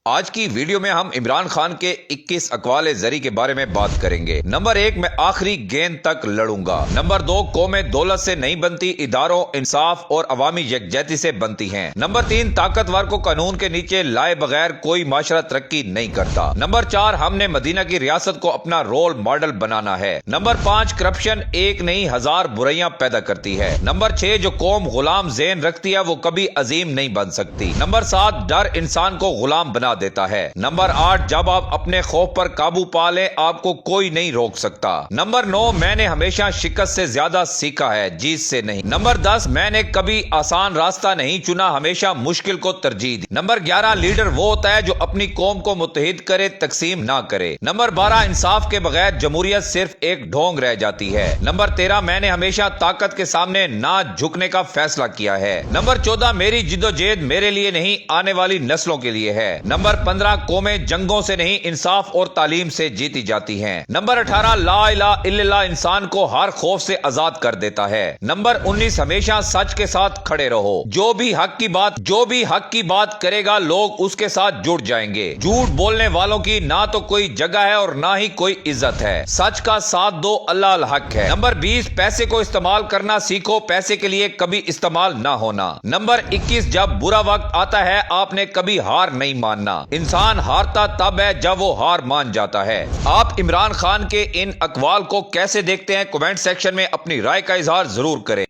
آج کی ویڈیو میں ہم عمران خان کے 21 اقوال زری کے بارے میں بات کریں گے۔ نمبر 1، میں آخری گیند تک لڑوں گا۔ نمبر 2، قومیں دولت سے نہیں بنتی، اداروں، انصاف اور عوامی یکجہتی سے بنتی ہیں۔ نمبر 3، طاقتور کو قانون کے نیچے لائے بغیر کوئی معاشرہ ترقی نہیں کرتا۔ نمبر 4، ہم نے مدینہ کی ریاست کو اپنا رول ماڈل بنانا ہے۔ نمبر 5، کرپشن ایک نہیں 1000 برائیاں پیدا کرتی ہے۔ نمبر 6، جو قوم غلام ذہن رکھتی ہے وہ کبھی عظیم نہیں بن سکتی۔ نمبر 7، ڈر انسان کو غلام بنا دیتا ہے۔ نمبر 8، جب آپ اپنے خوف پر قابو پا لیں آپ کو کوئی نہیں روک سکتا۔ نمبر 9، میں نے ہمیشہ شکست سے زیادہ سیکھا ہے، جیت سے نہیں۔ نمبر 10، میں نے کبھی آسان راستہ نہیں چنا، ہمیشہ مشکل کو ترجیح دی۔ نمبر 11، لیڈر وہ ہوتا ہے جو اپنی قوم کو متحد کرے، تقسیم نہ کرے۔ نمبر 12، انصاف کے بغیر جمہوریت صرف ایک ڈھونگ رہ جاتی ہے۔ نمبر 13، میں نے ہمیشہ طاقت کے سامنے نہ جھکنے کا فیصلہ کیا ہے۔ نمبر 14، میری جدوجہد میرے لیے نہیں آنے والی نسلوں کے لیے ہے۔ نمبر 15، قومیں جنگوں سے نہیں انصاف اور تعلیم سے جیتی جاتی ہیں۔ نمبر 18، لا الہ الا اللہ انسان کو ہر خوف سے آزاد کر دیتا ہے۔ نمبر 19، ہمیشہ سچ کے ساتھ کھڑے رہو، جو بھی حق کی بات کرے گا لوگ اس کے ساتھ جڑ جائیں گے۔ جھوٹ بولنے والوں کی نہ تو کوئی جگہ ہے اور نہ ہی کوئی عزت ہے، سچ کا ساتھ دو، اللہ الحق ہے۔ نمبر 20، پیسے کو استعمال کرنا سیکھو، پیسے کے لیے کبھی استعمال نہ ہونا۔ نمبر 21، جب برا وقت آتا ہے آپ نے کبھی ہار نہیں ماننا، انسان ہارتا تب ہے جب وہ ہار مان جاتا ہے۔ آپ عمران خان کے ان اقوال کو کیسے دیکھتے ہیں؟ کمنٹ سیکشن میں اپنی رائے کا اظہار ضرور کریں۔